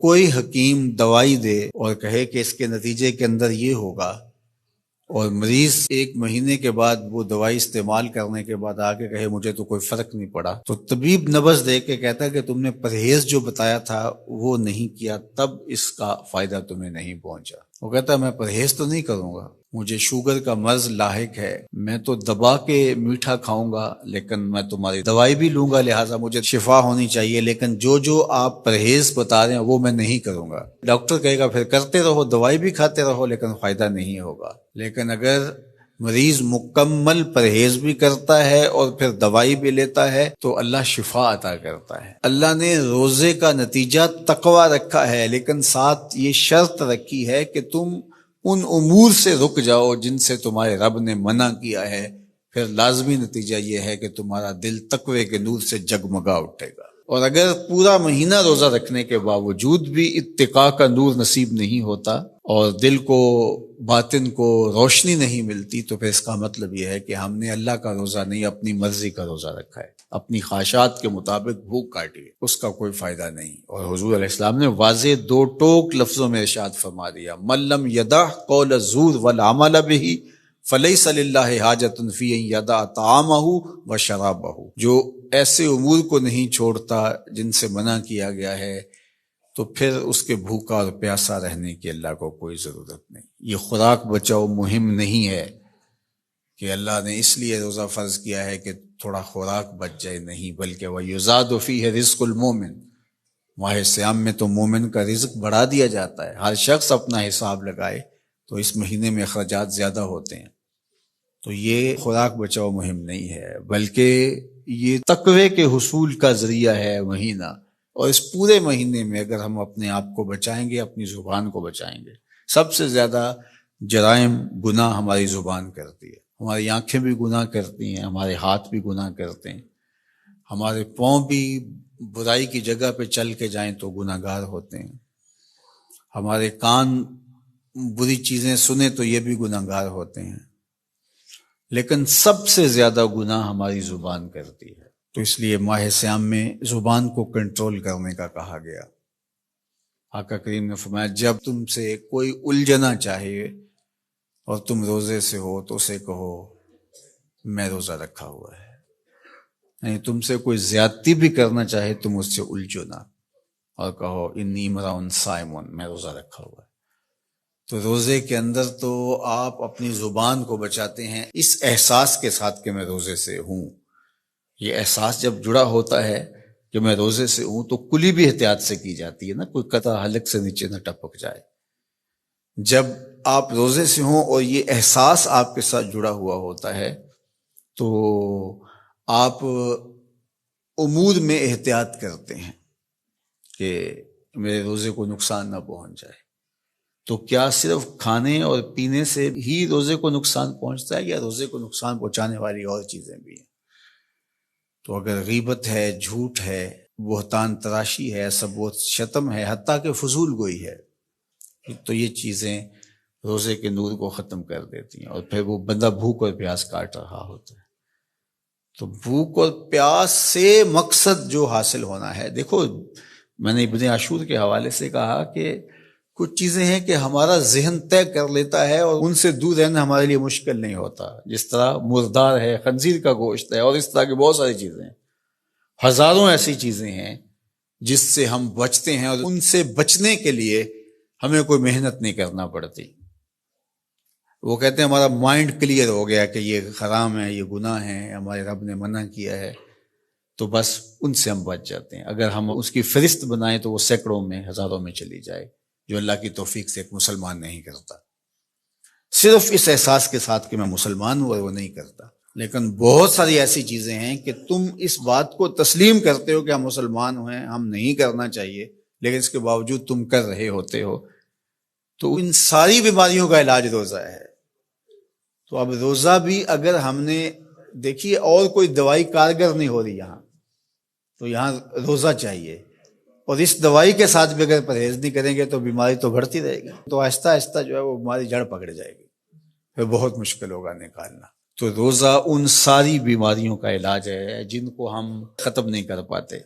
کوئی حکیم دوائی دے اور کہے کہ اس کے نتیجے کے اندر یہ ہوگا، اور مریض ایک مہینے کے بعد وہ دوائی استعمال کرنے کے بعد آگے کہے مجھے تو کوئی فرق نہیں پڑا، تو طبیب نبض دے کے کہتا ہے کہ تم نے پرہیز جو بتایا تھا وہ نہیں کیا، تب اس کا فائدہ تمہیں نہیں پہنچا۔ وہ کہتا ہے میں پرہیز تو نہیں کروں گا، مجھے شوگر کا مرض لاحق ہے، میں تو دبا کے میٹھا کھاؤں گا، لیکن میں تمہاری دوائی بھی لوں گا، لہٰذا مجھے شفا ہونی چاہیے، لیکن جو آپ پرہیز بتا رہے ہیں وہ میں نہیں کروں گا۔ ڈاکٹر کہے گا پھر کرتے رہو، دوائی بھی کھاتے رہو، لیکن فائدہ نہیں ہوگا۔ لیکن اگر مریض مکمل پرہیز بھی کرتا ہے اور پھر دوائی بھی لیتا ہے تو اللہ شفا عطا کرتا ہے۔ اللہ نے روزے کا نتیجہ تقوی رکھا ہے، لیکن ساتھ یہ شرط رکھی ہے کہ تم ان امور سے رک جاؤ جن سے تمہارے رب نے منع کیا ہے، پھر لازمی نتیجہ یہ ہے کہ تمہارا دل تقوی کے نور سے جگمگا اٹھے گا۔ اور اگر پورا مہینہ روزہ رکھنے کے باوجود بھی اتقاء کا نور نصیب نہیں ہوتا اور دل کو باطن کو روشنی نہیں ملتی، تو پھر اس کا مطلب یہ ہے کہ ہم نے اللہ کا روزہ نہیں اپنی مرضی کا روزہ رکھا ہے، اپنی خواہشات کے مطابق بھوک کاٹی ہے، اس کا کوئی فائدہ نہیں۔ اور حضور علیہ السلام نے واضح دو ٹوک لفظوں میں ارشاد فرما دیا، من لم یدع قول الزور والعمل به فلیس للہ حاجۃ فی ان یدع طعامہ و شرابہ، جو ایسے امور کو نہیں چھوڑتا جن سے منع کیا گیا ہے تو پھر اس کے بھوکا اور پیاسا رہنے کی اللہ کو کوئی ضرورت نہیں۔ یہ خوراک بچاؤ مہم نہیں ہے کہ اللہ نے اس لیے روزہ فرض کیا ہے کہ تھوڑا خوراک بچ جائے، نہیں، بلکہ وَيُزَادُ فِيهِ رِزْقُ الْمُؤْمِنِ، ماہ سیام میں تو مومن کا رزق بڑھا دیا جاتا ہے۔ ہر شخص اپنا حساب لگائے تو اس مہینے میں اخراجات زیادہ ہوتے ہیں، تو یہ خوراک بچاؤ مہم نہیں ہے، بلکہ یہ تقوی کے حصول کا ذریعہ ہے مہینہ۔ اور اس پورے مہینے میں اگر ہم اپنے آپ کو بچائیں گے، اپنی زبان کو بچائیں گے، سب سے زیادہ جرائم گناہ ہماری زبان کرتی ہے، ہماری آنکھیں بھی گناہ کرتی ہیں، ہمارے ہاتھ بھی گناہ کرتے ہیں، ہمارے پاؤں بھی برائی کی جگہ پہ چل کے جائیں تو گناہ گار ہوتے ہیں، ہمارے کان بری چیزیں سنیں تو یہ بھی گناہ گار ہوتے ہیں، لیکن سب سے زیادہ گناہ ہماری زبان کرتی ہے۔ تو اس لیے ماہ سیام میں زبان کو کنٹرول کرنے کا کہا گیا۔ آقا کریم نے فرمایا جب تم سے کوئی الجھنا چاہے اور تم روزے سے ہو تو اسے کہو میں روزہ رکھا ہوا ہے، نہیں تم سے کوئی زیادتی بھی کرنا چاہے تم اس سے الجھو نہ، اور کہو انی امرؤ صائم، میں روزہ رکھا ہوا ہے۔ تو روزے کے اندر تو آپ اپنی زبان کو بچاتے ہیں اس احساس کے ساتھ کہ میں روزے سے ہوں۔ یہ احساس جب جڑا ہوتا ہے کہ میں روزے سے ہوں تو کلی بھی احتیاط سے کی جاتی ہے نا، کوئی قطع حلق سے نیچے نہ ٹپک جائے۔ جب آپ روزے سے ہوں اور یہ احساس آپ کے ساتھ جڑا ہوا ہوتا ہے تو آپ امور میں احتیاط کرتے ہیں کہ میرے روزے کو نقصان نہ پہنچ جائے۔ تو کیا صرف کھانے اور پینے سے ہی روزے کو نقصان پہنچتا ہے یا روزے کو نقصان پہنچانے والی اور چیزیں بھی ہیں؟ تو اگر غیبت ہے، جھوٹ ہے، بہتان تراشی ہے، سب و شتم ہے، حتیٰ کہ فضول گوئی ہے، تو یہ چیزیں روزے کے نور کو ختم کر دیتی ہیں، اور پھر وہ بندہ بھوک اور پیاس کاٹ رہا ہوتا ہے۔ تو بھوک اور پیاس سے مقصد جو حاصل ہونا ہے، دیکھو میں نے ابن عاشور کے حوالے سے کہا کہ کچھ چیزیں ہیں کہ ہمارا ذہن طے کر لیتا ہے اور ان سے دور رہنا ہمارے لیے مشکل نہیں ہوتا، جس طرح مردار ہے، خنزیر کا گوشت ہے، اور اس طرح کی بہت ساری چیزیں ہیں، ہزاروں ایسی چیزیں ہیں جس سے ہم بچتے ہیں، اور ان سے بچنے کے لیے ہمیں کوئی محنت نہیں کرنا پڑتی۔ وہ کہتے ہیں ہمارا مائنڈ کلیئر ہو گیا کہ یہ حرام ہے، یہ گناہ ہے، ہمارے رب نے منع کیا ہے، تو بس ان سے ہم بچ جاتے ہیں۔ اگر ہم اس کی فہرست بنائیں تو وہ سینکڑوں میں، ہزاروں میں چلی جائے، جو اللہ کی توفیق سے ایک مسلمان نہیں کرتا۔ صرف اس احساس کے ساتھ کہ میں مسلمان ہوں وہ نہیں کرتا، لیکن بہت ساری ایسی چیزیں ہیں کہ تم اس بات کو تسلیم کرتے ہو کہ ہم مسلمان ہیں، ہم نہیں کرنا چاہیے، لیکن اس کے باوجود تم کر رہے ہوتے ہو، تو ان ساری بیماریوں کا علاج روزہ ہے۔ تو اب روزہ بھی اگر ہم نے دیکھیے اور کوئی دوائی کارگر نہیں ہو رہی یہاں، تو یہاں روزہ چاہیے، اور اس دوائی کے ساتھ بھی اگر پرہیز نہیں کریں گے تو بیماری تو بڑھتی رہے گی، تو آہستہ آہستہ جو ہے وہ بیماری جڑ پکڑ جائے گی، پھر بہت مشکل ہوگا نکالنا۔ تو روزہ ان ساری بیماریوں کا علاج ہے جن کو ہم ختم نہیں کر پاتے۔